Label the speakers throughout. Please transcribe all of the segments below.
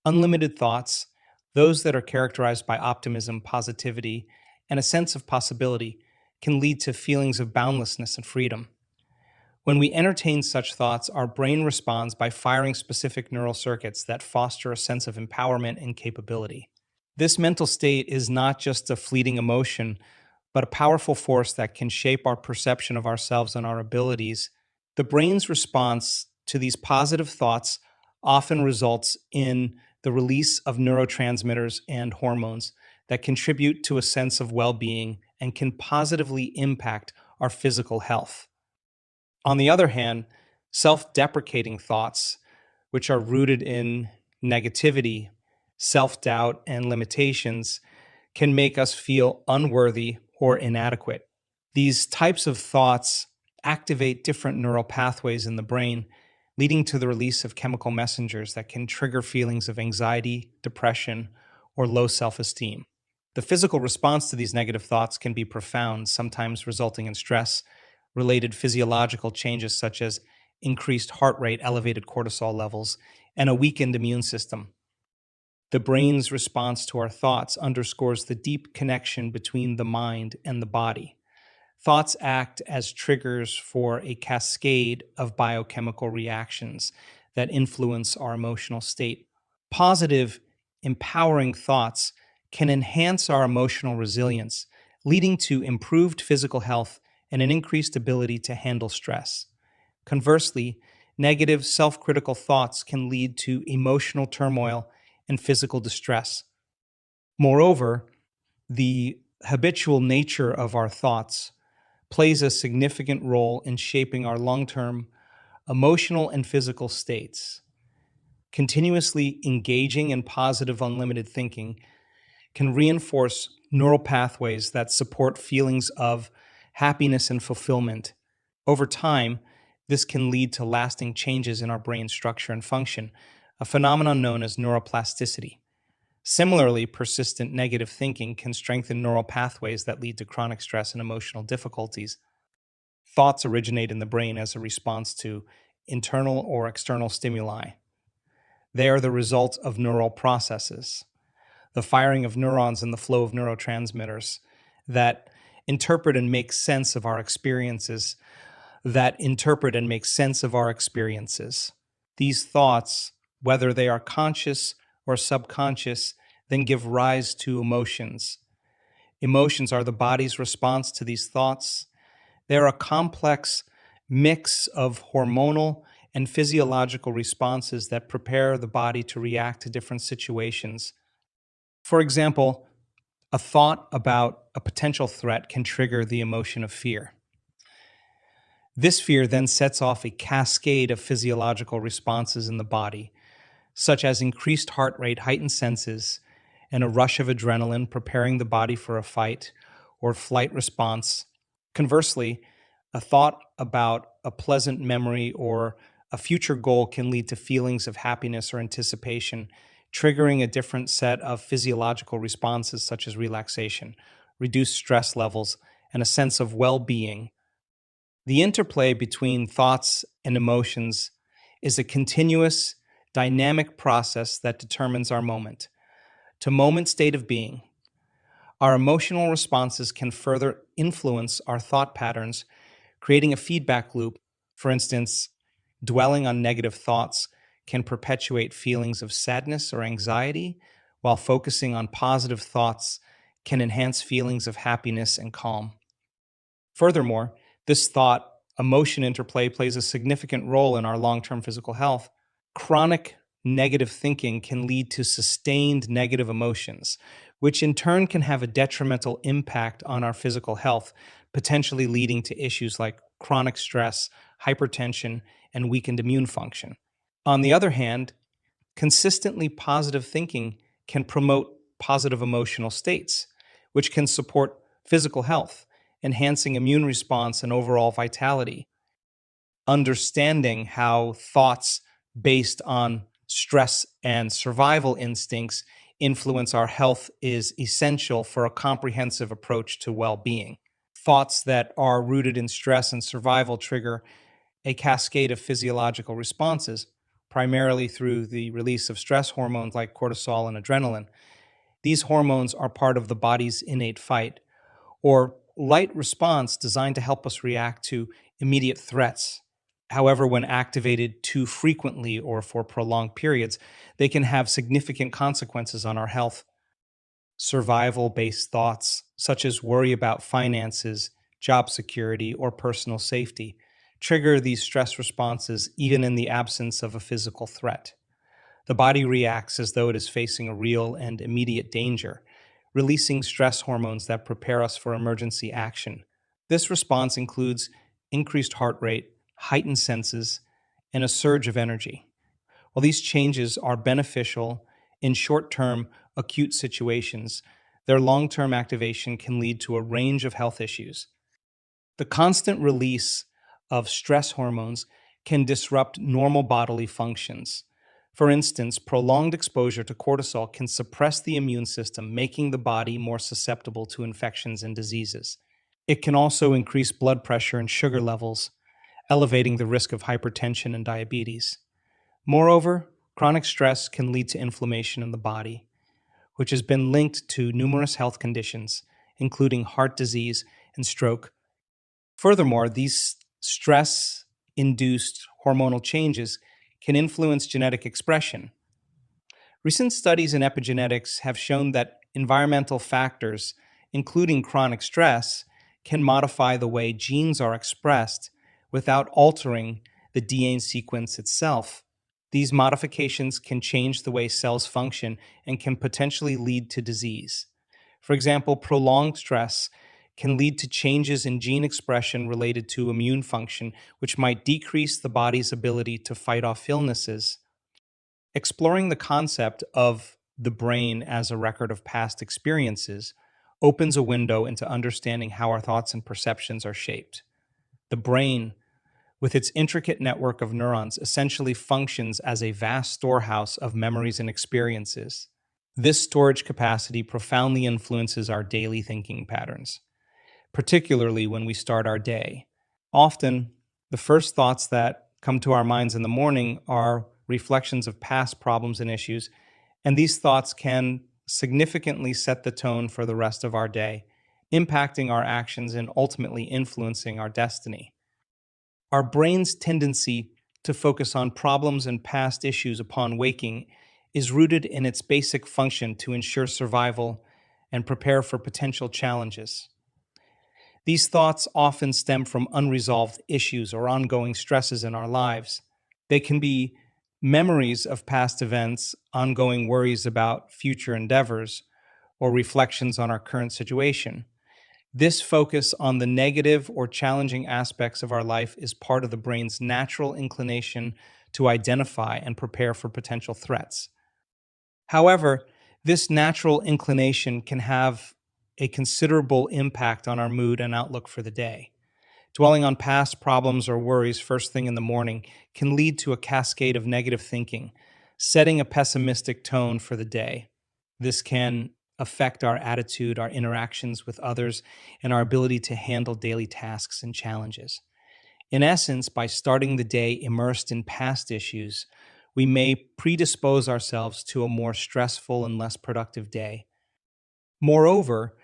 Speaker 1: Unlimited thoughts, those that are characterized by optimism, positivity, and a sense of possibility, can lead to feelings of boundlessness and freedom. When we entertain such thoughts, our brain responds by firing specific neural circuits that foster a sense of empowerment and capability. This mental state is not just a fleeting emotion, but a powerful force that can shape our perception of ourselves and our abilities. The brain's response to these positive thoughts often results in the release of neurotransmitters and hormones that contribute to a sense of well being and can positively impact our physical health. On the other hand, self deprecating thoughts, which are rooted in negativity, self doubt, and limitations, can make us feel unworthy or inadequate. These types of thoughts activate different neural pathways in the brain, leading to the release of chemical messengers that can trigger feelings of anxiety, depression, or low self esteem. The physical response to these negative thoughts can be profound, sometimes resulting in stress related physiological changes such as increased heart rate, elevated cortisol levels, and a weakened immune system. The brain's response to our thoughts underscores the deep connection between the mind and the body. Thoughts act as triggers for a cascade of biochemical reactions that influence our emotional state. Positive, empowering thoughts can enhance our emotional resilience, leading to improved physical health and an increased ability to handle stress. Conversely, negative, self critical thoughts can lead to emotional turmoil and physical distress. Moreover, the habitual nature of our thoughts plays a significant role in shaping our long term emotional and physical states. Continuously engaging in positive, unlimited thinking can reinforce neural pathways that support feelings of happiness and fulfillment. Over time, this can lead to lasting changes in our brain structure and function, a phenomenon known as neuroplasticity. Similarly, persistent negative thinking can strengthen neural pathways that lead to chronic stress and emotional difficulties. Thoughts originate in the brain as a response to internal or external stimuli. They are the result of neural processes, the firing of neurons and the flow of neurotransmitters that interpret and make sense of our experiences, These thoughts, whether they are conscious or subconscious, then give rise to emotions. Emotions are the body's response to these thoughts. They're a complex mix of hormonal and physiological responses that prepare the body to react to different situations. For example, a thought about a potential threat can trigger the emotion of fear. This fear then sets off a cascade of physiological responses in the body, such as increased heart rate, heightened senses, and a rush of adrenaline preparing the body for a fight or flight response. Conversely, a thought about a pleasant memory or a future goal can lead to feelings of happiness or anticipation, triggering a different set of physiological responses such as relaxation, reduced stress levels, and a sense of well being. The interplay between thoughts and emotions is a continuous, dynamic process that determines our moment to moment state of being. Our emotional responses can further influence our thought patterns, creating a feedback loop. For instance, dwelling on negative thoughts can perpetuate feelings of sadness or anxiety, while focusing on positive thoughts can enhance feelings of happiness and calm. Furthermore, this thought emotion interplay plays a significant role in our long term physical health. Chronic negative thinking can lead to sustained negative emotions, which in turn can have a detrimental impact on our physical health, potentially leading to issues like chronic stress, hypertension, and weakened immune function. On the other hand, consistently positive thinking can promote positive emotional states, which can support physical health, enhancing immune response and overall vitality. Understanding how thoughts based on stress and survival instincts influence our health is essential for a comprehensive approach to well being. Thoughts that are rooted in stress and survival trigger a cascade of physiological responses, primarily through the release of stress hormones like cortisol and adrenaline. These hormones are part of the body's innate fight or light response designed to help us react to immediate threats. However, when activated too frequently or for prolonged periods, they can have significant consequences on our health. Survival based thoughts, such as worry about finances, job security, or personal safety, trigger these stress responses even in the absence of a physical threat. The body reacts as though it is facing a real and immediate danger, releasing stress hormones that prepare us for emergency action. This response includes increased heart rate, heightened senses, and a surge of energy. While these changes are beneficial in short term acute situations, their long term activation can lead to a range of health issues. The constant release of stress hormones can disrupt normal bodily functions. For instance, prolonged exposure to cortisol can suppress the immune system, making the body more susceptible to infections and diseases. It can also increase blood pressure and sugar levels, elevating the risk of hypertension and diabetes. Moreover, chronic stress can lead to inflammation in the body, which has been linked to numerous health conditions, including heart disease and stroke. Furthermore, these stress induced hormonal changes can influence genetic expression. Recent studies in epigenetics have shown that environmental factors, including chronic stress, can modify the way genes are expressed without altering the DNA sequence itself. These modifications can change the way cells function and can potentially lead to disease. For example, prolonged stress can lead to changes in gene expression related to immune function, which might decrease the body's ability to fight off illnesses. Exploring the concept of the brain as a record of past experiences opens a window into understanding how our thoughts and perceptions are shaped. The brain, with its intricate network of neurons, essentially functions as a vast storehouse of memories and experiences. This storage capacity profoundly influences our daily thinking patterns, particularly when we start our day. Often, the first thoughts that come to our minds in the morning are reflections of past problems and issues, and these thoughts can significantly set the tone for the rest of our day, impacting our actions and ultimately influencing our destiny. Our brain's tendency to focus on problems and past issues upon waking is rooted in its basic function to ensure survival and prepare for potential challenges. These thoughts often stem from unresolved issues or ongoing stresses in our lives. They can be memories of past events, ongoing worries about future endeavors, or reflections on our current situation. This focus on the negative or challenging aspects of our life is part of the brain's natural inclination to identify and prepare for potential threats. However, this natural inclination can have a considerable impact on our mood and outlook for the day. Dwelling on past problems or worries first thing in the morning can lead to a cascade of negative thinking, setting a pessimistic tone for the day. This can affect our attitude, our interactions with others, and our ability to handle daily tasks and challenges. In essence, by starting the day immersed in past issues, we may predispose ourselves to a more stressful and less productive day. Moreover,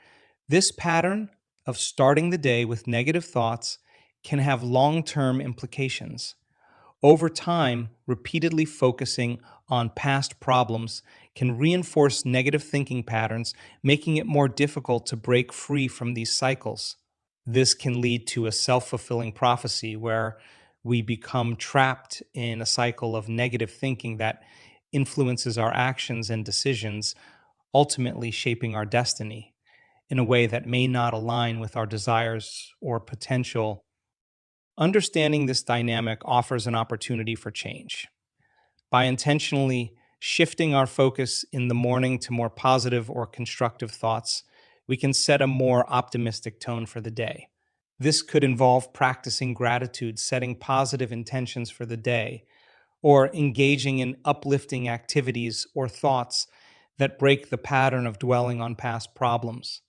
Speaker 1: this pattern of starting the day with negative thoughts can have long term implications. Over time, repeatedly focusing on past problems can reinforce negative thinking patterns, making it more difficult to break free from these cycles. This can lead to a self fulfilling prophecy where we become trapped in a cycle of negative thinking that influences our actions and decisions, ultimately shaping our destiny in a way that may not align with our desires or potential. Understanding this dynamic offers an opportunity for change. By intentionally shifting our focus in the morning to more positive or constructive thoughts, we can set a more optimistic tone for the day. This could involve practicing gratitude, setting positive intentions for the day, or engaging in uplifting activities or thoughts that break the pattern of dwelling on past problems.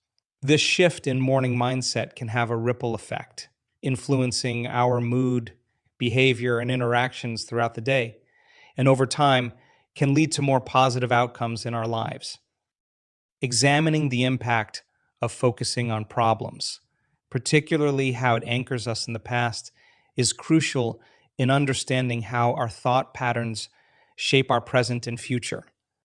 Speaker 1: This shift in morning mindset can have a ripple effect, influencing our mood, behavior, and interactions throughout the day. and over time can lead to more positive outcomes in our lives. Examining the impact of focusing on problems, particularly how it anchors us in the past, is crucial in understanding how our thought patterns shape our present and future.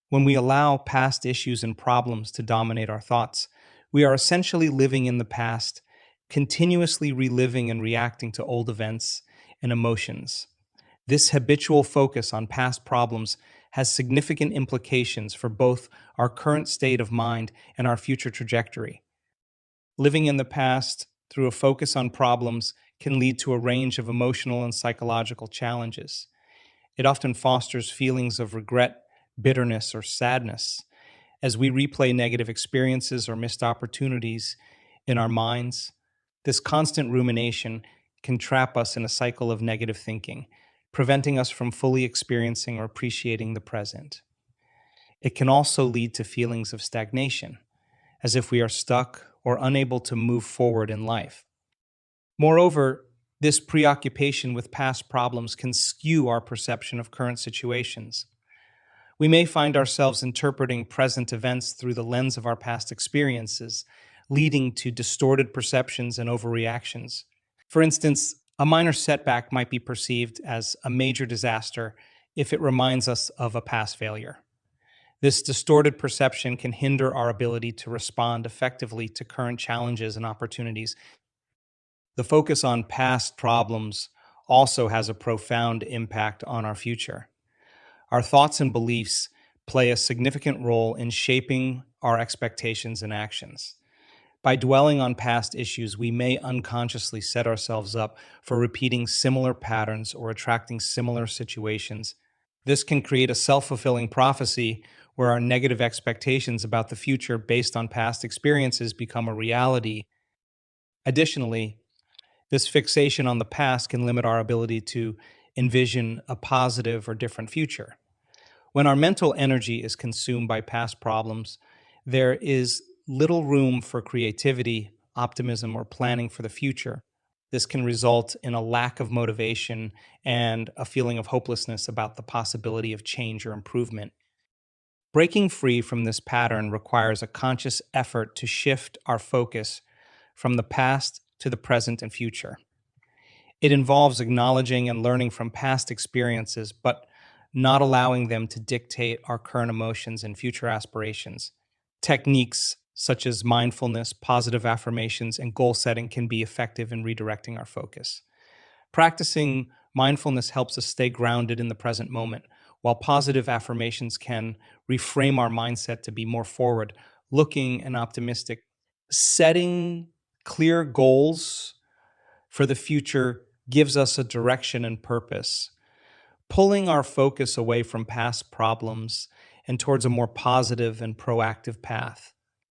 Speaker 1: When we allow past issues and problems to dominate our thoughts, we are essentially living in the past, continuously reliving and reacting to old events and emotions. This habitual focus on past problems has significant implications for both our current state of mind and our future trajectory. Living in the past through a focus on problems can lead to a range of emotional and psychological challenges. It often fosters feelings of regret, bitterness, or sadness as we replay negative experiences or missed opportunities in our minds. This constant rumination can trap us in a cycle of negative thinking, preventing us from fully experiencing or appreciating the present. It can also lead to feelings of stagnation, as if we are stuck or unable to move forward in life. Moreover, this preoccupation with past problems can skew our perception of current situations. We may find ourselves interpreting present events through the lens of our past experiences, leading to distorted perceptions and overreactions. For instance, a minor setback might be perceived as a major disaster if it reminds us of a past failure. This distorted perception can hinder our ability to respond effectively to current challenges and opportunities. The focus on past problems also has a profound impact on our future. Our thoughts and beliefs play a significant role in shaping our expectations and actions. By dwelling on past issues, we may unconsciously set ourselves up for repeating similar patterns or attracting similar situations. This can create a self-fulfilling prophecy where our negative expectations about the future based on past experiences become a reality. Additionally, this fixation on the past can limit our ability to envision a positive or different future. When our mental energy is consumed by past problems, there is little room for creativity, optimism, or planning for the future. This can result in a lack of motivation and a feeling of hopelessness about the possibility of change or improvement. Breaking free from this pattern requires a conscious effort to shift our focus from the past to the present and future. It involves acknowledging and learning from past experiences, but not allowing them to dictate our current emotions and future aspirations. Techniques such as mindfulness, positive affirmations, and goal setting can be effective in redirecting our focus. Practicing mindfulness helps us stay grounded in the present moment, while positive affirmations can reframe our mindset to be more forward looking and optimistic. Setting clear goals for the future gives us a direction and purpose, pulling our focus away from past problems and towards a more positive and proactive path.